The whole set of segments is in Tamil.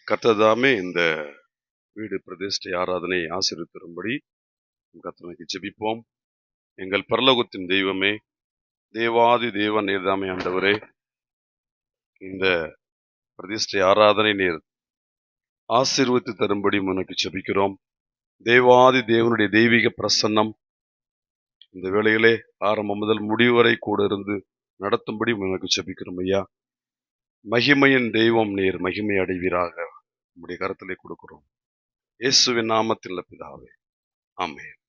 கர்த்தர் இந்த வீடு பிரதிஷ்டை ஆராதனை ஆசீர்வதித்தரும்படி கர்த்தருக்கு ஜெபிப்போம். எங்கள் பரலோகத்தின் தெய்வமே, தேவாதி தேவன் நீர்தாமே ஆண்டவரே, இந்த பிரதிஷ்டை ஆராதனை நீர் ஆசீர்வதித்து தரும்படி உனக்கு ஜெபிக்கிறோம். தேவாதி தேவனுடைய தெய்வீக பிரசன்னம் இந்த வேளையிலே ஆரம்பம் முதல் முடிவு வரை கூட இருந்து நடத்தும்படி உனக்கு ஜெபிக்கிறோம் ஐயா. மகிமையின் தெய்வம் நீர் மகிமை அடைவீராக உம்முடைய கரத்திலே கொடுக்கிறோம். இயேசுவின் நாமத்தில் பிதாவே, ஆமென்.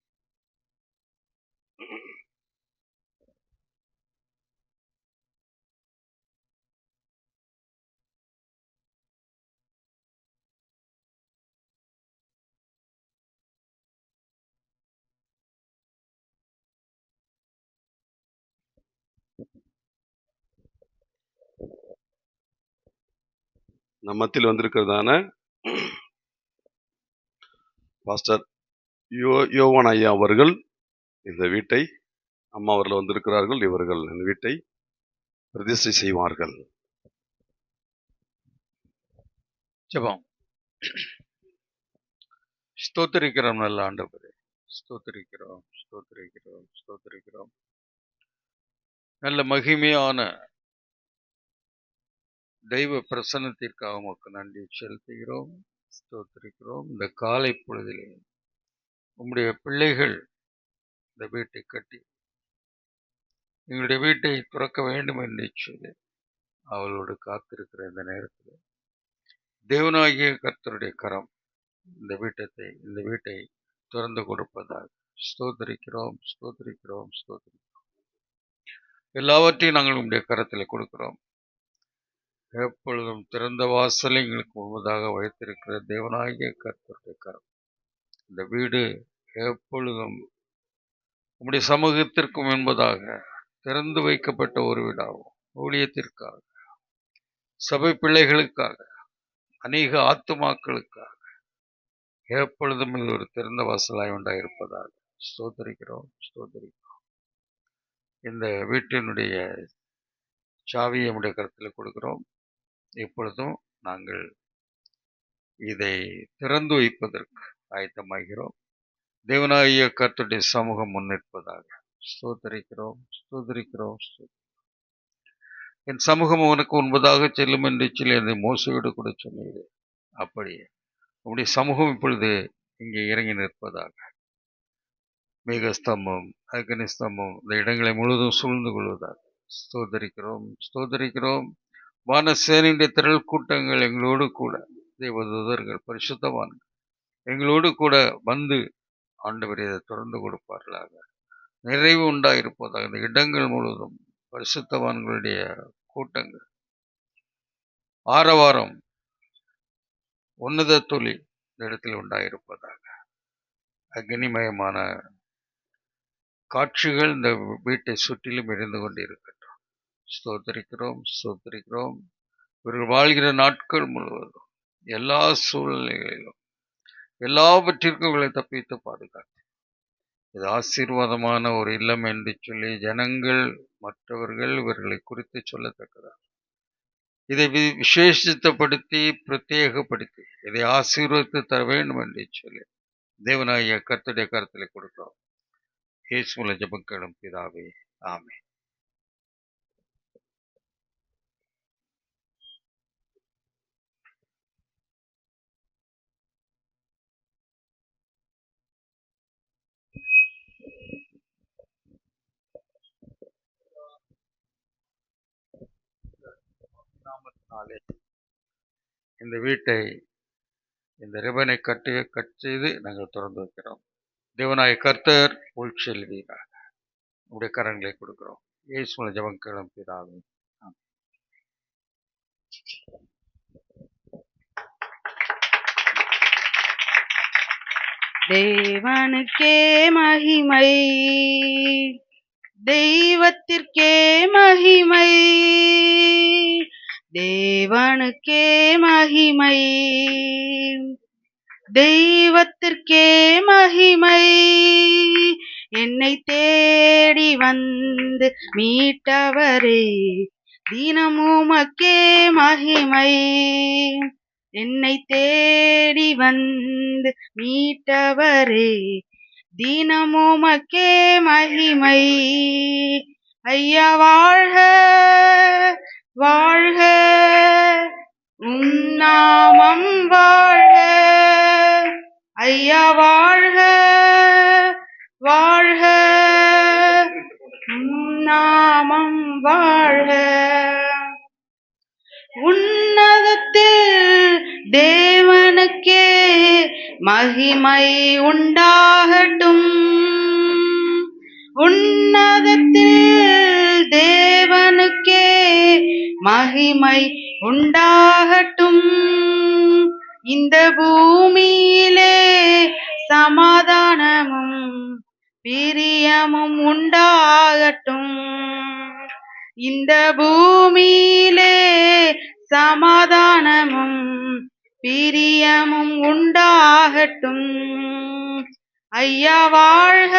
நம் மத்தியில் வந்திருக்கிறதான பாஸ்டர் யோவான் ஐயா அவர்கள் இந்த வீட்டை, அம்மா அவர்கள் வந்திருக்கிறார்கள். இவர்கள் இந்த வீட்டை பிரதிஷ்டை செய்வார்கள். ஜெபம். ஸ்தோத்திரிக்கிறோம் நல்ல ஆண்டவரே, ஸ்தோத்திரிக்கிறோம் ஸ்தோத்திரிக்கிறோம் ஸ்தோத்திரிக்கிறோம். நல்ல மகிமையான தெய்வ பிரசன்னத்திற்காக உமக்கு நன்றி செலுத்துகிறோம், ஸ்தோத்திரிக்கிறோம். இந்த காலை பொழுதிலே உம்முடைய பிள்ளைகள் இந்த வீட்டை கட்டி எங்களுடைய வீட்டை துறக்க வேண்டும் என்று சொல்லி அவளோடு காத்திருக்கிற இந்த நேரத்தில் தேவனாகிய கர்த்தருடைய கரம் இந்த வீட்டை திறந்து கொடுப்பதாக ஸ்தோத்திரிக்கிறோம் ஸ்தோத்திரிக்கிறோம் ஸ்தோத்திரிக்கிறோம். எல்லாவற்றையும் நாங்கள் உங்களுடைய கரத்தில் கொடுக்கிறோம். எப்பொழுதும் திறந்த வாசலை எங்களுக்கு முழுவதாக வைத்திருக்கிற தேவனாகிய கர்த்தருடைய கரம் இந்த வீடு எப்பொழுதும் உம்முடைய சமூகத்திற்கும் என்பதாக திறந்து வைக்கப்பட்ட ஒரு வீடாகும். ஊழியத்திற்காக, சபை பிள்ளைகளுக்காக, அநேக ஆத்துமாக்களுக்காக எப்பொழுதும் இது ஒரு திறந்த வாசலாய் உண்டாயிருப்பதாக ஸ்தோத்திரிக்கிறோம் ஸ்தோத்திரிக்கிறோம். இந்த வீட்டினுடைய சாவியை நம்முடைய கருத்தில் கொடுக்கிறோம். இப்பொழுதும் நாங்கள் இதை திறந்து வைப்பதற்கு ஆயத்தமாகிறோம். தேவனாகிய கர்த்தருடைய சமூகம் முன்னிற்பதாக ஸ்தோத்திரிக்கிறோம் ஸ்தோத்திரிக்கிறோம். என் சமூகம் உனக்கு முன்பதாக செல்லும் என்று சொல்லி அதை மோசையோடு கூட சொன்னீங்க. அப்படியே உங்களுடைய சமூகம் இப்பொழுது இங்கே இறங்கி நிற்பதாக மேகஸ்தம்பம், அக்னி ஸ்தம்பம் இந்த இடங்களை முழுவதும் சூழ்ந்து கொள்வதாக ஸ்தோத்திரிக்கிறோம் ஸ்தோத்திரிக்கிறோம். வானசேனையுடைய திரள் கூட்டங்கள் எங்களோடு கூட, தேவதூதர்கள் பரிசுத்தவான்கள் எங்களோடு கூட வந்து ஆண்டவர் இதை திறந்து கொடுப்பார்களாக. நிறைவு உண்டாயிருப்பதாக இந்த இடங்கள் முழுவதும் பரிசுத்தவான்களுடைய கூட்டங்கள், ஆரவாரம், உன்னத தொழி இந்த இடத்தில் உண்டாயிருப்பதாக. அக்னிமயமான காட்சிகள் இந்த வீட்டை சுற்றிலும் இருந்து கொண்டிருக்கட்டும். ஸ்தோத்திரிக்கிறோம் ஸ்தோத்திரிக்கிறோம். இவர்கள் வாழ்கிற நாட்கள் முழுவதும் எல்லா சூழ்நிலைகளிலும் எல்லாவற்றிற்கும் இவர்களை தப்பித்து பாதுகாத்து இது ஆசீர்வாதமான ஒரு இல்லம் என்று சொல்லி ஜனங்கள் மற்றவர்கள் இவர்களை குறித்து சொல்லத்தக்கதாக இதை விசேஷித்தப்படுத்தி பிரத்யேகப்படுத்தி இதை ஆசீர்வதித்து தர வேண்டும் என்று சொல்லி தேவனாகிய கர்த்தருடைய கருத்தில் கொடுக்கிறோம். இயேசுவின் ஜெபம் கேளும் பிதாவே, ஆமென். இந்த வீட்டை, இந்த ரிபனை கட் செய்து நாங்கள் திறந்து வைக்கிறோம். தேவனாகிய கர்த்தர் உள்செல்வீராக உடைய கரங்களை கொடுக்கிறோம். இயேசுவின் ஜெபம் கேளும் பிதாவே. தேவனுக்கே மகிமை, தெய்வத்திற்கே மகிமை, தேவனுக்கே மகிமை, தெய்வத்திற்கே மகிமை. என்னை தேடி வந்து மீட்டவரே, தினமுமக்கே மகிமை. என்னை தேடி வந்து மீட்டவரே, தினமுமக்கே மகிமை. ஐயா வாழ்க வாழ்க, உம் நாமம் வாழ்க. ஐயா வாழ்க வாழ்க, உம் நாமம் வாழ்க. உன்னதத்தில் தேவனுக்கே மகிமை உண்டாகட்டும். உன்னதத்தில் தேவனுக்கே மகிமை உண்டாகட்டும். இந்த பூமியிலே சமாதானமும் பிரியமும் உண்டாகட்டும். இந்த பூமியிலே சமாதானமும் பிரியமும் உண்டாகட்டும். ஐயா வாழ்க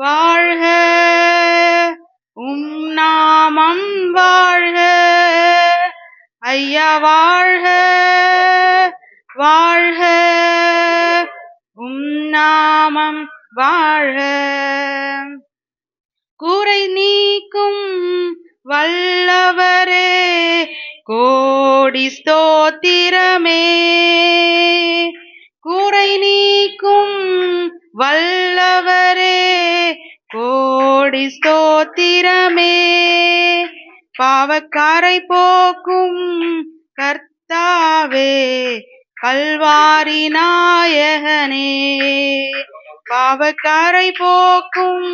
வாழ்க, உம் நாமம் வாழ்க. ஐயா வாழ்க வாழ்க, உம் நாமம் வாழ்க. கூரை நீக்கும் வல்லவரே, கோடி ஸ்தோத்திரமே. கூரை நீக்கும் வல்லவரே, கோடி ஸ்தோத்திரமே. பாவக்காரை போக்கும் கர்த்தாவே, கல்வாரி நாயகனே. பாவக்காரை போக்கும்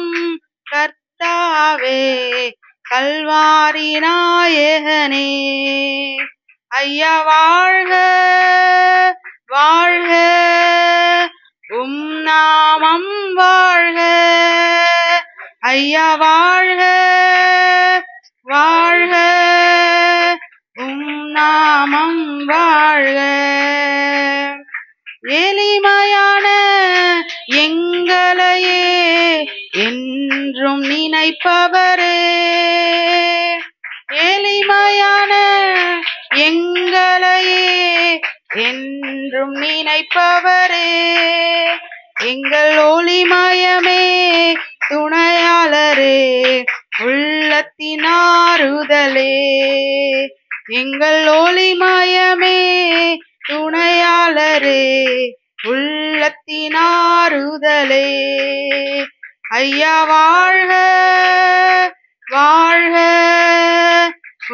கர்த்தாவே, கல்வாரி நாயகனே. ஐயா வாழ்க வாழ்க, உம் நாமம் வாழ்க. ஐயா வாழ்க வாழ்க, உம் நாமம் வாழ்க. எளிமையான எங்களையே என்றும் நினைப்பவரே, எளிமையான எங்களையே என்றும் நினைப்பவரே. எங்கள் ஒளிமயமே துணையாளரே, உள்ளத்தின் ஆறுதலே. எங்கள் ஒளிமயமே துணையாளரே, உள்ளத்தின் ஆறுதலே. ஐயா வாழ்க வாழ்க,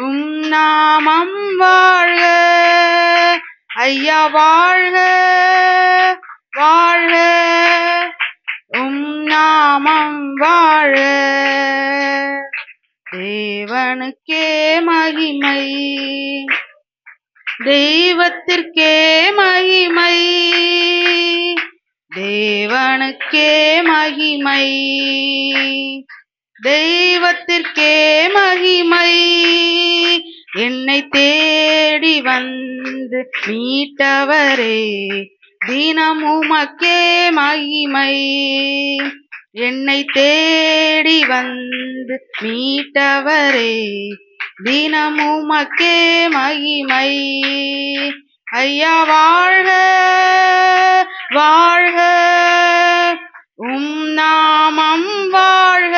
உம் நாமம் வாழ்க. ஐயா வாழ்க வாழ்க, உம் நாமம் வாழ்க. தேவனுக்கே மகிமை, தெய்வத்திற்கே மகிமை. தேவனுக்கே மகிமை, தெய்வத்திற்கே மகிமை. என்னை தேடி வந்து மீட்டவரே, தினமுமக்கே மகிமை. என்னை தேடி வந்து மீட்டவரே, தினமுமக்கே மகிமை. ஐயா வாழ்க வாழ்க, உம் நாமம் வாழ்க.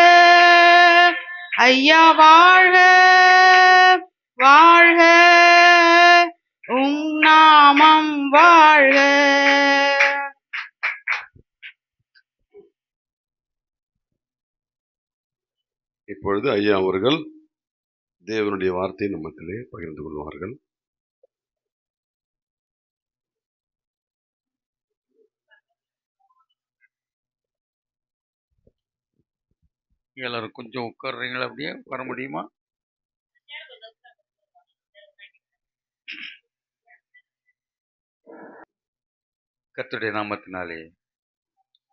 ஐயா வாழ்க வாழ்க, உம் நாமம் வாழ்க. இப்பொழுது ஐயா அவர்கள் தேவனுடைய வார்த்தையை நம்மத்திலே பகிர்ந்து கொள்வார்கள். எல்லாரும் கொஞ்சம் உட்கார்றீங்களா? அப்படியே வர முடியுமா? கர்த்தருடைய நாமத்தினாலே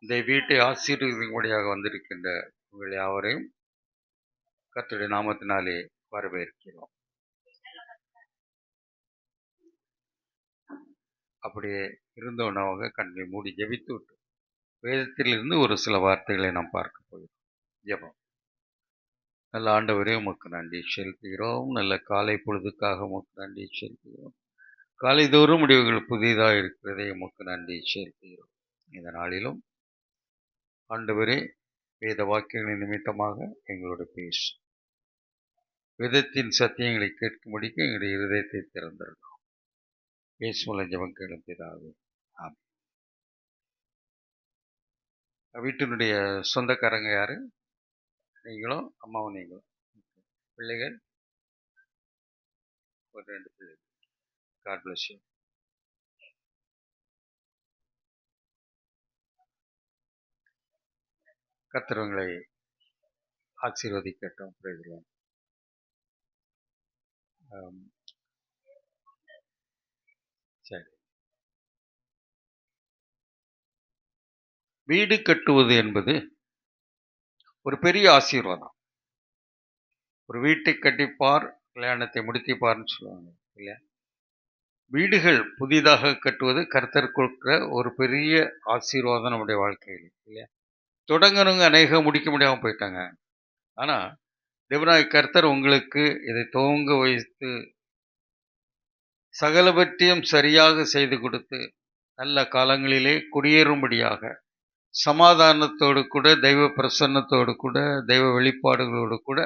இந்த வீட்டை ஆசீர்வதிக்கும்படியாக வந்திருக்கின்ற உங்கள் யாவரையும் கர்த்தருடைய நாமத்தினாலே வரவேற்கிறோம். அப்படியே இருந்தவனவாக கண்ணை மூடி ஜெபித்து விட்டு வேதத்திலிருந்து ஒரு சில வார்த்தைகளை நாம் பார்க்க போகிறோம். ஜெபம். நல்ல ஆண்டவரே, உமக்கு நன்றி செலுத்துகிறோம். நல்ல காலை பொழுதுக்காக உமக்கு நன்றி செலுத்துகிறோம். காலைதோறும் முடிவுகள் புதிதாக இருக்கிறதே உமக்கு நன்றி செலுத்துகிறோம். இந்த நாளிலும் ஆண்டவரே, வேத வாக்கியங்களின் நிமித்தமாக எங்களோடு பேசும். வேதத்தின் சத்தியங்களை கேட்கும்படிக்கு எங்களுடைய இருதயத்தை திறந்திருக்கிறோம். இயேசு மூலம் ஜெபம் கேளும் பிதாவே, ஆமென். வீட்டினுடைய சொந்தக்காரங்க யாரு? நீங்களும் அம்மாவும் நீங்களும். பிள்ளைகள் ஒரு 2 பிள்ளைகள். God bless you. கர்த்தர் ஆசீர்வதிக்கட்டும். Praise the Lord. சரி. வீடு கட்டுவது என்பது ஒரு பெரிய ஆசீர்வாதம். ஒரு வீட்டை கட்டிப்பார், கல்யாணத்தை முடித்திப்பார்னு சொல்லுவாங்க இல்லையா? வீடுகள் புதிதாக கட்டுவது கர்த்தர் கொடுக்கிற ஒரு பெரிய ஆசீர்வாதம் நம்முடைய வாழ்க்கையில் இல்லையா? தொடங்குறவங்க அநேகம் முடிக்க முடியாம போயிட்டாங்க. ஆனா தேவனாய் கர்த்தர் உங்களுக்கு இதை துவங்க வைத்து சகலவற்றையும் சரியாக செய்து கொடுத்து நல்ல காலங்களிலே குடியேறும்படியாக சமாதானத்தோடு கூட, தெய்வ பிரசன்னத்தோடு கூட, தெய்வ வெளிப்பாடுகளோடு கூட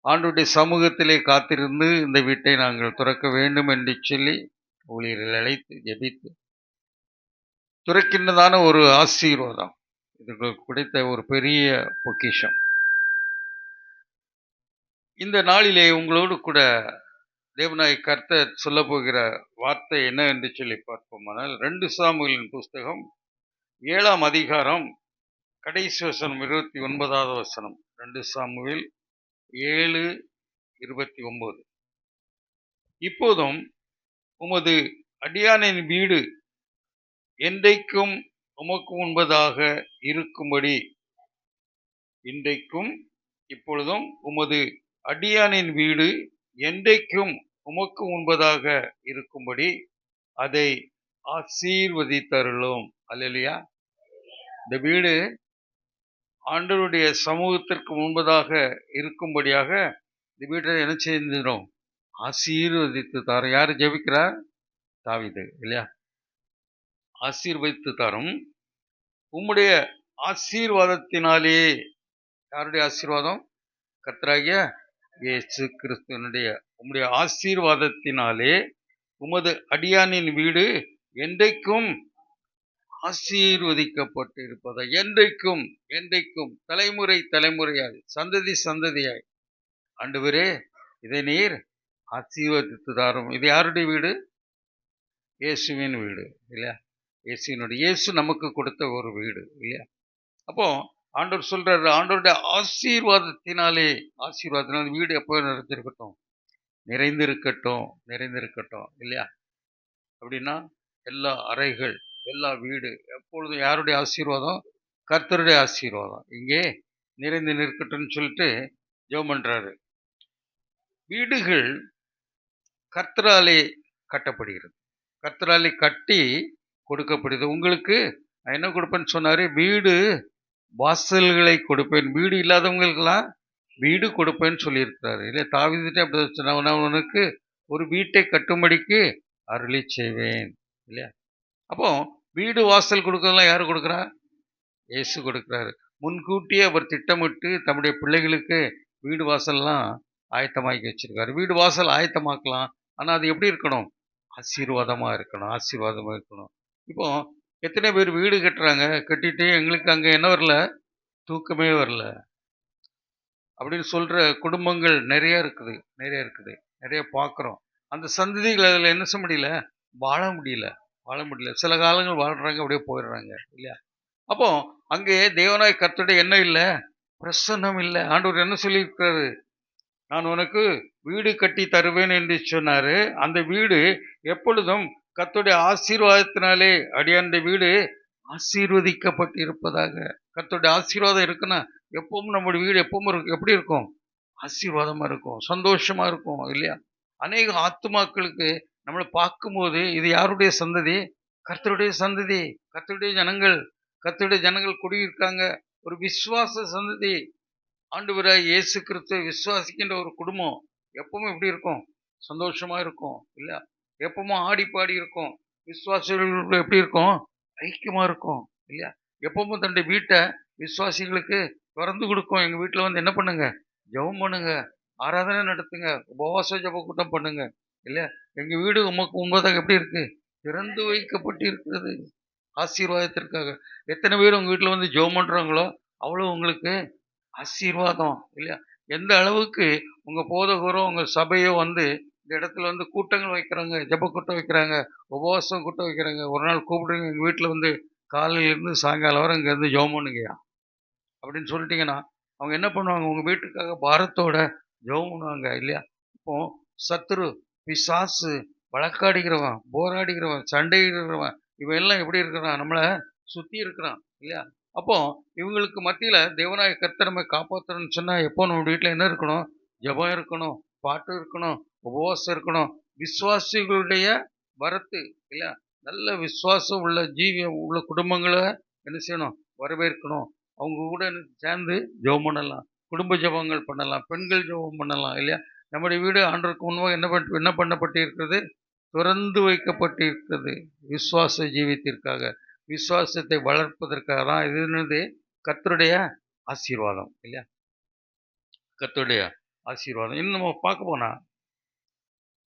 ஆண்டவருடைய சமூகத்திலே காத்திருந்து இந்த வீட்டை நாங்கள் துறக்க வேண்டும் என்று சொல்லி ஊழியர்கள் அழைத்து ஜெபித்து துறக்கின்றதான ஒரு ஆசீர்வாதம். இதுகளுக்கு கிடைத்த ஒரு பெரிய பொக்கிஷம். இந்த நாளிலே உங்களோடு கூட தேவனாய் கர்த்தர் சொல்ல போகிற வார்த்தை என்ன என்று சொல்லி பார்ப்போமானால் 2 சாமுவேலின் புஸ்தகம் 7ஆம் அதிகாரம் கடைசி வசனம் 29வது வசனம். 2 சாமுவேல் 7:29. இப்போதும் உமது அடியானின் வீடு என்றைக்கும் உமக்கு முன்பதாக இருக்கும்படி, இன்றைக்கும் இப்பொழுதும் உமது அடியானின் வீடு என்றைக்கும் உமக்கு முன்பதாக இருக்கும்படி அதை ஆசீர்வதித்தருளும். அல்லேலூயா. இந்த வீடு ஆண்டவருடைய சமூகத்திற்கு முன்பதாக இருக்கும்படியாக இந்த வீட்டை என்ன செய்திடும்? ஆசீர்வதித்து தாரும். யாரு ஜெபிக்கிறார்? தாவீது இல்லையா? ஆசீர்வதித்து தாரும். உம்முடைய ஆசீர்வாதத்தினாலே, யாருடைய ஆசீர்வாதம்? கர்த்தராகிய இயேசு கிறிஸ்துவனுடைய உம்முடைய ஆசீர்வாதத்தினாலே உமது அடியானின் வீடு என்றைக்கும் ஆசீர்வதிக்கப்பட்டு இருப்பதா? என்றைக்கும் என்றைக்கும், தலைமுறை தலைமுறையாய், சந்ததி சந்ததியாய் ஆண்டவரே இதை நீர் ஆசீர்வதித்து தாரும். இது யாருடைய வீடு? இயேசுவின் வீடு இல்லையா? இயேசு நமக்கு கொடுத்த ஒரு வீடு இல்லையா? அப்போ ஆண்டவர் சொல்றாரு, ஆண்டவருடைய ஆசீர்வாதத்தினாலே வீடு எப்போ நிறைஞ்சிருக்கட்டும், நிறைந்திருக்கட்டும் இல்லையா? அப்படின்னா எல்லா அறைகள், எல்லா வீடு எப்பொழுதும் யாருடைய ஆசீர்வாதம்? கர்த்தருடைய ஆசீர்வாதம் இங்கே நிறைந்து நிற்கட்டும்னு சொல்லிட்டு ஜெபம் பண்றாரு. வீடுகள் கர்த்தராலே கட்டப்படுகிறது, கர்த்தராலே கட்டி கொடுக்கப்படுது. உங்களுக்கு நான் என்ன கொடுப்பேன்னு சொன்னாரு? வீடு வாசல்களை கொடுப்பேன். வீடு இல்லாதவங்களுக்கெல்லாம் வீடு கொடுப்பேன்னு சொல்லியிருக்கிறாரு இல்லை? தாவீதுட்டே அப்படி சொன்ன, நான் உனக்கு ஒரு வீட்டை கட்டும்படிக்கு அருளி செய்வேன் இல்லையா? அப்போ வீடு வாசல் கொடுக்கறதெல்லாம் யாரு கொடுக்குறா? இயேசு கொடுக்குறாரு. முன்கூட்டியே அவர் திட்டமிட்டு தம்முடைய பிள்ளைகளுக்கு வீடு வாசல்லாம் ஆயத்தமாக்கி வச்சிருக்காரு. வீடு வாசல் ஆயத்தமாக்கலாம், ஆனா அது எப்படி இருக்கணும்? ஆசீர்வாதமா இருக்கணும். இப்போ எத்தனை பேர் வீடு கட்டுறாங்க, கட்டிட்டு எங்களுக்கு அங்க என்ன வரல? தூக்கமே வரல அப்படின்னு சொல்ற குடும்பங்கள் நிறைய இருக்குது. நிறைய பார்க்குறோம். அந்த சந்ததிகள் அதில் என்ன செய்ய முடியல? வாழ முடியல. சில காலங்கள் வாழ்றாங்க, அப்படியே போயிடுறாங்க இல்லையா? அப்போ அங்கே தேவனாய் கர்த்தருடைய என்ன இல்லை? பிரசன்னம் இல்லை. ஆண்டவர் என்ன சொல்லியிருக்கிறாரு? நான் உனக்கு வீடு கட்டி தருவேன் என்று சொன்னாரு. அந்த வீடு எப்பொழுதும் கர்த்தருடைய ஆசீர்வாதத்தினாலே அடியாண்ட வீடு ஆசீர்வதிக்கப்பட்டு இருப்பதாக. கர்த்தருடைய ஆசீர்வாதம் இருக்குன்னா எப்பவும் நம்முடைய வீடு எப்பவும் எப்படி இருக்கும்? ஆசீர்வாதமா இருக்கும், சந்தோஷமா இருக்கும் இல்லையா? அநேக ஆத்துமாக்களுக்கு நம்மளை பார்க்கும்போது இது யாருடைய சந்ததி? கர்த்தருடைய சந்ததி, கர்த்தருடைய ஜனங்கள் குடியிருக்காங்க. ஒரு விசுவாச சந்ததி. ஆண்டவராய் இயேசு கிறிஸ்துவை விசுவாசிக்கின்ற ஒரு குடும்பம் எப்பவும் எப்படி இருக்கும்? சந்தோஷமா இருக்கும் இல்லையா? எப்பவும் ஆடி பாடி இருக்கும். விசுவாசிகள் எப்படி இருக்கும்? ஐக்கியமா இருக்கும் இல்லையா? எப்பவும் தன்னுடைய வீட்டை விசுவாசிகளுக்கு திறந்து கொடுக்கும். எங்க வீட்டுல வந்து என்ன பண்ணுங்க? ஜெபம் பண்ணுங்க, ஆராதனை நடத்துங்க, உபவாச ஜெப கூட்டம் பண்ணுங்க இல்லையா? எங்க வீடு உமக்கு முன்பதாக எப்படி இருக்கு? திறந்து வைக்கப்பட்டு இருக்கிறது ஆசீர்வாதத்திற்காக. எத்தனை பேர் உங்க வீட்டுல வந்து ஜெபம் பண்றாங்களோ அவ்வளவு உங்களுக்கு ஆசீர்வாதம் இல்லையா? எந்த அளவுக்கு உங்க போதகரோ உங்க சபையோ வந்து இந்த இடத்துல வந்து கூட்டங்கள் வைக்கிறாங்க, ஜெப கூட்டம் வைக்கிறாங்க, உபவாசம் கூட்டம் வைக்கிறாங்க. ஒரு நாள் கூப்பிடுங்க, எங்க வீட்டுல வந்து காலையில இருந்து சாயங்காலம் வரை இங்க இருந்து ஜெபம் பண்ணுங்கய்யா அப்படின்னு சொல்லிட்டீங்கன்னா அவங்க என்ன பண்ணுவாங்க? உங்க வீட்டுக்காக பாரத்தோட ஜெபம் பண்ணுவாங்க இல்லையா? இப்போ சத்துரு, பிசாசு, வழக்காடிக்கிறவன், போராடிக்கிறவன், சண்டையிடுறவன், இவன் எல்லாம் எப்படி இருக்கிறான்? நம்மளை சுத்தி இருக்கிறான் இல்லையா? அப்போ இவங்களுக்கு மத்தியில தேவனாய கர்த்தர் நம்மை காப்பாற்றணும்னு சொன்னா எப்போ நம்ம வீட்டுல என்ன இருக்கணும்? ஜெபம் இருக்கணும், பாட்டு இருக்கணும், உபவாசம் இருக்கணும். விசுவாசிகளுடைய வரத்து இல்லையா? நல்ல விசுவாசம் உள்ள உள்ள குடும்பங்களை என்ன செய்யணும்? வரவேற்கணும். அவங்க கூட சேர்ந்து ஜெபம் பண்ணலாம், குடும்ப ஜெபங்கள் பண்ணலாம், பெண்கள் ஜெபம் பண்ணலாம் இல்லையா? நம்முடைய வீடு ஆண்டவருக்கு முன்பாக என்ன பண்ணப்பட்டு இருக்கிறது? திறந்து வைக்கப்பட்டிருக்கிறது விசுவாச ஜீவித்திற்காக, விசுவாசத்தை வளர்ப்பதற்காக தான். இது என்னது? கர்த்தருடைய ஆசீர்வாதம் இல்லையா? கர்த்தருடைய ஆசீர்வாதம். இன்னும் நம்ம பார்க்க போனா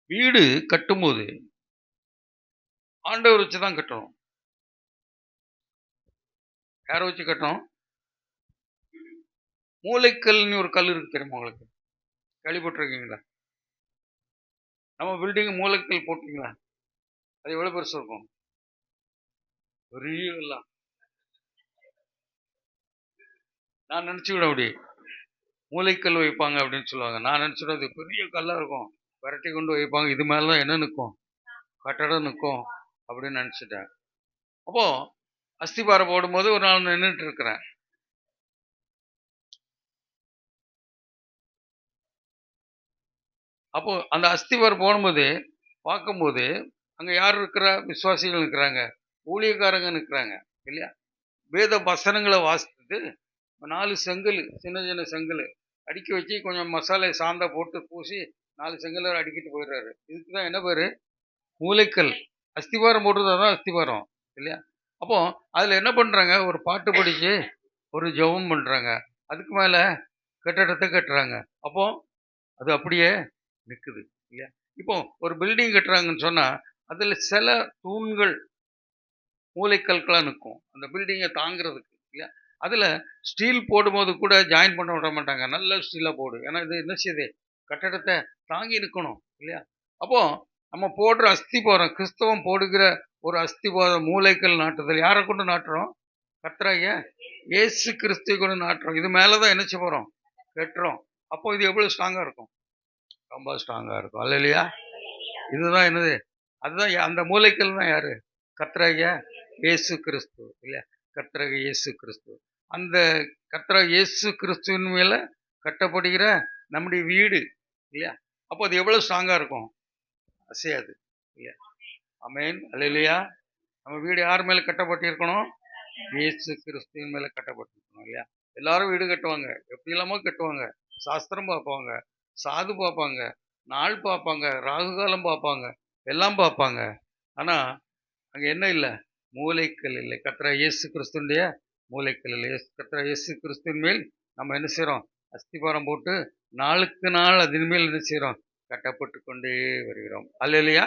வீடு கட்டும்போது ஆண்டவர் வச்சு தான் கட்டணும். யாரை வச்சு கட்டணும்? மூளைக்கல்னு ஒரு கல் இருக்கு தெரியுமா உங்களுக்கு? கேள்விப்பட்டிருக்கீங்களா? நம்ம பில்டிங் மூளைக்கல் போட்டீங்களா? அது எவ்வளவு பெருசு இருக்கும்? பெரிய கல்லா? நான் நினைச்சுக்கிட அப்படி மூளைக்கல் வைப்பாங்க அப்படின்னு சொல்லுவாங்க. நான் நினைச்சுட அது பெரிய கல்லா இருக்கும், விரட்டி கொண்டு வைப்பாங்க, இது மேலதான் என்ன நிற்கும்? கட்டடம் நிற்கும் அப்படின்னு நினைச்சிட்டேன். அப்போ அஸ்திபாரம் போடும்போது ஒரு நாள் நின்றுட்டு இருக்கிறேன். அப்போ அந்த அஸ்திபாரம் போடும்போது பார்க்கும்போது அங்க யார் இருக்கிறா? விசுவாசிகள் இருக்கிறாங்க, ஊழியக்காரங்க இருக்கிறாங்க இல்லையா? வேத வசனங்களை வாசித்துட்டு 4 செங்கல், சின்ன சின்ன செங்கல் அடுக்கி வச்சு கொஞ்சம் மசாலா சாந்தா போட்டு பூசி 4 செங்கல் அடிக்கிட்டு போயிடுறாரு. இதுக்குதான் என்ன பேரு? மூளைக்கல். அஸ்திபாரம் போடுறதுதான் அஸ்திபாரம் இல்லையா? அப்போ அதுல என்ன பண்றாங்க? ஒரு பாட்டு படிச்சு ஒரு ஜெபம் பண்றாங்க, அதுக்கு மேல கட்டடத்தை கட்டுறாங்க. அப்போ அது அப்படியே நிக்குது இல்லையா? இப்போ ஒரு பில்டிங் கட்டுறாங்கன்னு சொன்னா அதுல சில தூண்கள் மூளைக்கற்களா நிற்கும் அந்த பில்டிங்கை தாங்கிறதுக்கு இல்லையா? அதுல ஸ்டீல் போடும்போது கூட ஜாயின் பண்ண விட மாட்டாங்க, நல்ல ஸ்டீலா போடு. ஏன்னா இது என்ன செய்யுது? கட்டடத்தை தாங்கி நிற்கணும் இல்லையா? அப்போ நம்ம போடுற அஸ்திபாரம், கிறிஸ்தவம் போடுகிற ஒரு அஸ்திபாரம் மூளைக்கல் நாட்டுதல் யாரை கொண்டு நாட்டுறோம்? கர்த்தராகிய இயேசு கிறிஸ்துவை கொண்டு நாட்டுறோம். இது மேலதான் என்ன செய்ய போறோம்? கட்டுறோம். அப்போ இது எவ்வளவு ஸ்ட்ராங்கா இருக்கும்? ரொம்ப ஸ்ட்ராங்கா இருக்கும் அல்லையா? இதுதான் என்னது? அதுதான் அந்த மூளைக்கல் தான் யாரு? கர்த்தராகிய இயேசு கிறிஸ்து இல்லையா? கர்த்தராகிய இயேசு கிறிஸ்து. அந்த கர்த்தராகிய இயேசு கிறிஸ்துவின் மேல கட்டப்படுகிற நம்முடைய வீடு இல்லையா? அப்போ அது எவ்வளவு ஸ்ட்ராங்கா இருக்கும்? அசையாது இல்லையா? ஆமென் அல்லேலூயா. நம்ம வீடு யார் மேல கட்டப்பட்டு இருக்கணும்? இயேசு கிறிஸ்துவின் மேல கட்டப்பட்டிருக்கணும் இல்லையா? எல்லாரும் வீடு கட்டுவாங்க, எப்படி இல்லாமோ கட்டுவாங்க, சாஸ்திரம் பார்ப்பாங்க, சாது பார்ப்பாங்க, நாள் பார்ப்பாங்க, ராகு காலம் பார்ப்பாங்க, எல்லாம் பார்ப்பாங்க. ஆனா அங்க என்ன இல்லை? மூளைக்கல் இல்லை. கர்த்தராகிய இயேசு கிறிஸ்துடைய மூளைக்கல் இல்லை. கர்த்தராகிய இயேசு கிறிஸ்துவின் மேல் நம்ம என்ன செய்றோம்? அஸ்திபாரம் போட்டு நாளுக்கு நாள் அதன் மேல் என்ன செய்றோம்? கட்டப்பட்டு கொண்டே வருகிறோம் அல்லேலூயா.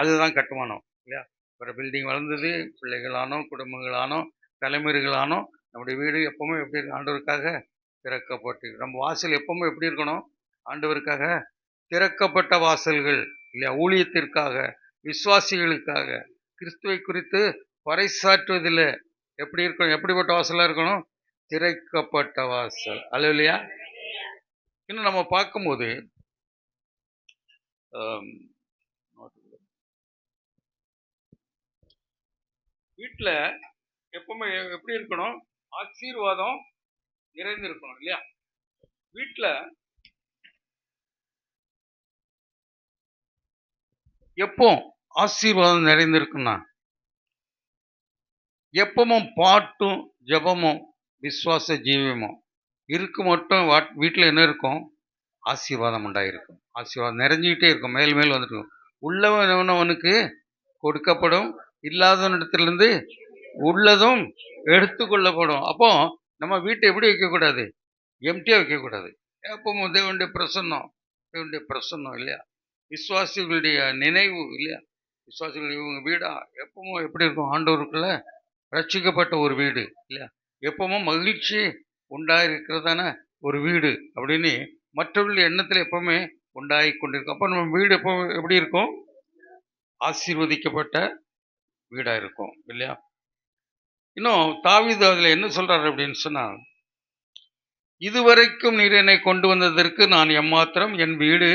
அதுதான் கட்டுமானம் இல்லையா? ஒரு பில்டிங் வளர்ந்தது, பிள்ளைகளானோ, குடும்பங்களானோ, தலைமுறைகளானோ, நம்முடைய வீடு எப்பவுமே எப்படி இருக்கு? ஆண்டவருக்காக திறக்கப்பட்டு. நம்ம வாசல் எப்பவுமே எப்படி இருக்கணும்? ஆண்டவருக்காக திறக்கப்பட்ட வாசல்கள் இல்லையா? ஊழியத்திற்காக, விசுவாசிகளுக்காக, கிறிஸ்துவை குறித்து பறைசாற்றுவதில் எப்படி இருக்கணும்? எப்படிப்பட்ட வாசலா இருக்கணும்? திறக்கப்பட்ட வாசல் அல்லேலூயா. இன்னும் நம்ம பார்க்கும்போது வீட்டுல எப்பவுமே எப்படி இருக்கணும்? ஆசீர்வாதம் நிறைந்திருக்கணும் இல்லையா? வீட்டுல எப்போ ஆசீர்வாதம் நிறைந்திருக்குன்னா எப்பவும் பாட்டும் ஜெபமும் விசுவாச ஜீவியமும் இருக்கு மட்டும் வீட்டில் என்ன இருக்கும்? ஆசீர்வாதம் உண்டாயிருக்கும். ஆசீர்வாதம் நிறைஞ்சிக்கிட்டே இருக்கும், மேல் மேல் வந்துட்டு இருக்கும். உள்ளவனவனுக்கு கொடுக்கப்படும், இல்லாதவனிடத்திலிருந்து உள்ளதும் எடுத்துக்கொள்ளப்படும். அப்போ நம்ம வீட்டை எப்படி வைக்கக்கூடாது? எம்டியா வைக்கக்கூடாது. எப்பவும் தேவனுடைய பிரசன்னம், தேவனுடைய பிரசன்னம் இல்லையா? விசுவாசிகளுடைய நினைவு இல்லையா? விசுவாசிகள் இவங்க வீடா எப்பவும் எப்படி இருக்கும்? ஆண்டவருக்குள்ள ரட்சிக்கப்பட்ட ஒரு வீடு இல்லையா? எப்பவும் மகிழ்ச்சி உண்டாயிருக்கிறதான ஒரு வீடு அப்படின்னு மற்றவர்களுடைய எண்ணத்தில் எப்பவுமே உண்டாகி கொண்டிருக்கும். அப்போ நம்ம வீடு எப்போ எப்படி இருக்கும்? ஆசீர்வதிக்கப்பட்ட வீடா இருக்கும் இல்லையா? இன்னும் தாவீது அதுல என்ன சொல்றாரு அப்படின்னு சொன்னா, இதுவரைக்கும் நீர் என்னை கொண்டு வந்ததற்கு நான் எம்மாத்திரம், என் வீடு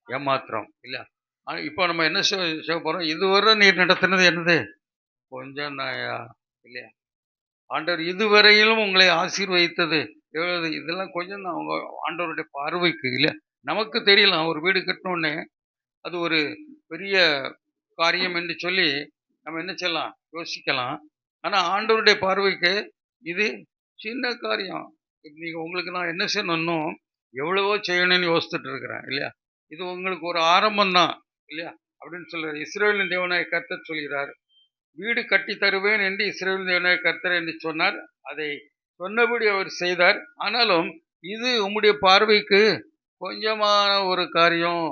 எம்மாத்திரம் இல்லையா? இப்போ நம்ம என்ன செய்ய போறோம்? இதுவரை நீர் நடத்தினது என்னது? கொஞ்சம் நாயா இல்லையா? ஆண்டவர் இதுவரையிலும் உங்களை ஆசீர்வதித்தது எவ்வளவு? இதெல்லாம் கொஞ்சம் தான் அவங்க ஆண்டவருடைய பார்வைக்கு இல்லையா? நமக்கு தெரியலாம், ஒரு வீடு கட்டினோடனே அது ஒரு பெரிய காரியம் என்று சொல்லி நம்ம என்ன செய்யலாம்? யோசிக்கலாம். ஆனா ஆண்டவருடைய பார்வைக்கு இது சின்ன காரியம். நீங்க உங்களுக்கு நான் என்ன செய்யணும், எவ்வளவோ செய்யணும்னு யோசிச்சுட்டு இருக்கிறேன் இல்லையா? இது உங்களுக்கு ஒரு ஆரம்பம் தான் இல்லையா அப்படின்னு சொல்றாரு. இஸ்ரவேலின் தேவனாய கர்த்தர் சொல்கிறார், வீடு கட்டி தருவேன் என்று இஸ்ரவேலின் தேவனாய கர்த்தர் என்று சொன்னார். அதை சொன்னபடி அவர் செய்தார். ஆனாலும் இது உம்முடைய பார்வைக்கு கொஞ்சமான ஒரு காரியம்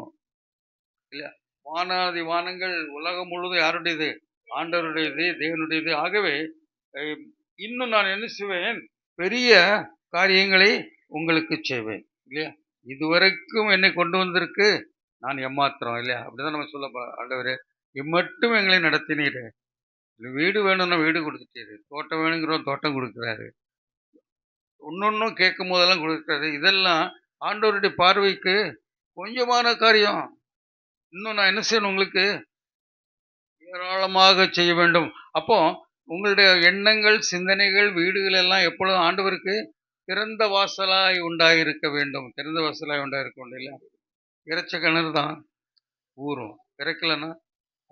இல்லையா? வானாதி வானங்கள் உலகம் முழுவதும் யாருடையது? ஆண்டவருடையது, தேவனுடையது. ஆகவே இன்னும் நான் என்ன செய்வேன்? பெரிய காரியங்களை உங்களுக்கு செய்வேன் இல்லையா? இதுவரைக்கும் என்னை கொண்டு வந்திருக்கு நான் எம்மாத்திரம் இல்லையா? அப்படிதான் நம்ம சொல்ல. ஆண்டவரே இம்மட்டும் எங்களை நடத்தினீரு. வீடு வேணும்னா வீடு கொடுத்துட்டாரு, தோட்டம் வேணுங்கிறோம் தோட்டம் கொடுக்குறாரு, இன்னொன்னும் கேட்கும் போதெல்லாம் கொடுக்குறாரு. இதெல்லாம் ஆண்டவருடைய பார்வைக்கு கொஞ்சமான காரியம். இன்னும் நான் என்ன செய்யணும்? உங்களுக்கு ஏராளமாக செய்ய வேண்டும். அப்போ உங்களுடைய எண்ணங்கள், சிந்தனைகள், வீடுகள் எல்லாம் எப்பொழுதும் ஆண்டவருக்கு திறந்த வாசலாய் உண்டாயிருக்க வேண்டும். திறந்த வாசலாய் உண்டாயிருக்க வேண்டும் இல்லையா? இறைச்ச கிணறு தான் ஊறும், இறைக்கலன்னா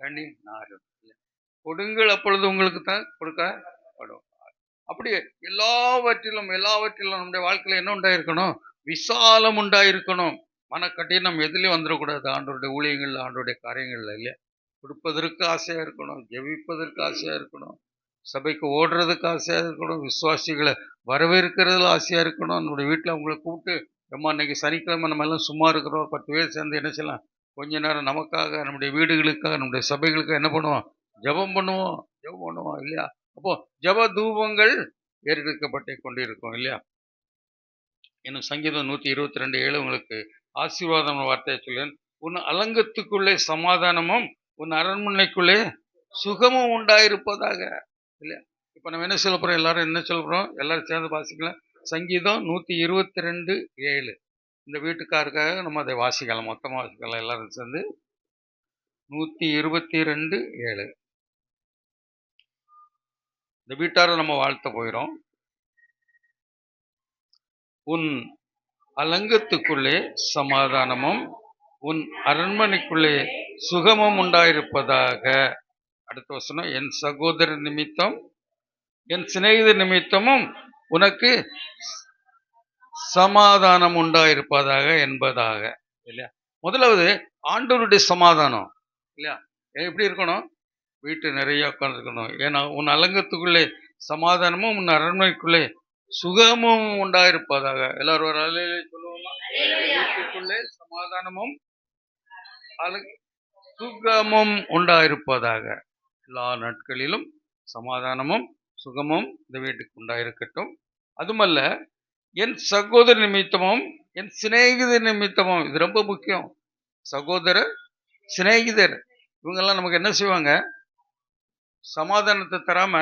தண்ணி நாரும். கொடுங்கள் அப்பொழுது உங்களுக்கு தான் கொடுக்கப்படும். அப்படி எல்லாவற்றிலும் நம்முடைய வாழ்க்கையில என்ன உண்டாயிருக்கணும்? விசாலம் உண்டாயிருக்கணும். மனக்கட்டினம் எதுலேயும் வந்துடக்கூடாது. ஆண்டோருடைய ஊழியங்கள்ல, ஆண்டோருடைய காரியங்கள்ல இல்லையா? கொடுப்பதற்கு ஆசையா இருக்கணும், ஜெபிப்பதற்கு ஆசையா இருக்கணும், சபைக்கு ஓடுறதுக்கு ஆசையா இருக்கணும், விசுவாசிகளை வரவேற்கிறதுல ஆசையா இருக்கணும். நம்முடைய வீட்டில் அவங்களை கூப்பிட்டு, அம்மா இன்னைக்கு சனிக்கிழமை நம்ம எல்லாம் சும்மா இருக்கிறோம், 10 பேர் சேர்ந்து என்ன செய்யலாம்? கொஞ்ச நேரம் நமக்காக, நம்முடைய வீடுகளுக்காக, நம்முடைய சபைகளுக்காக என்ன பண்ணுவோம்? ஜெபம் பண்ணுவோம் இல்லையா? அப்போ ஜெப தூபங்கள் ஏறெடுக்கப்பட்டு கொண்டிருக்கும் இல்லையா? இன்னும் சங்கீதம் 122:7 உங்களுக்கு ஆசீர்வாதம் வார்த்தையை சொல்லேன். உன் அலங்கத்துக்குள்ளே சமாதானமும் உன் அரண்மனைக்குள்ளே சுகமும் உண்டாயிருப்பதாக இல்லையா? இப்ப நம்ம என்ன சொல்ல போறோம்? எல்லாரும் என்ன சொல்ல போறோம்? எல்லாரும் சேர்ந்து வாசிக்கலாம். சங்கீதம் 122:7. இந்த வீட்டுக்காருக்காக நம்ம அதை வாசிக்கலாம், மொத்தமா வாசிக்கலாம் எல்லாரும் சேர்ந்து. 122:7. இந்த வீட்டார நம்ம வாழ்த்த போயிடும். உன் அலங்கத்துக்குள்ளே சமாதானமும் உன் அரண்மனைக்குள்ளே சுகமும் உண்டாயிருப்பதாக. அடுத்த வசனம், என் சகோதரர் நிமித்தம் என் சிநேகிதர் நிமித்தமும் உனக்கு சமாதானம் உண்டாயிருப்பதாக என்பதாக இல்லையா? முதலாவது ஆண்டவருடைய சமாதானம் இல்லையா? எப்படி இருக்கணும்? வீட்டு நிறைய உட்காந்துருக்கணும். ஏன்னா உன் அலங்கத்துக்குள்ளே சமாதானமும் உன் அரண்மனைக்குள்ளே சுகமும் உண்டாயிருப்பதாக. எல்லாரும் ஒரு அலையிலே சொல்லுவோமா? வீட்டுக்குள்ளே சமாதானமும் சுகமும் உண்டாயிருப்பதாக. எல்லா நாட்களிலும் சமாதானமும் சுகமும் இந்த வீட்டுக்கு உண்டாயிருக்கட்டும். அதுமல்ல, என் சகோதர நிமித்தமும் என் சிநேகிதர் நிமித்தமும், இது ரொம்ப முக்கியம். சகோதரர், சிநேகிதர் இவங்கெல்லாம் நமக்கு என்ன செய்வாங்க? சமாதானத்தை தராம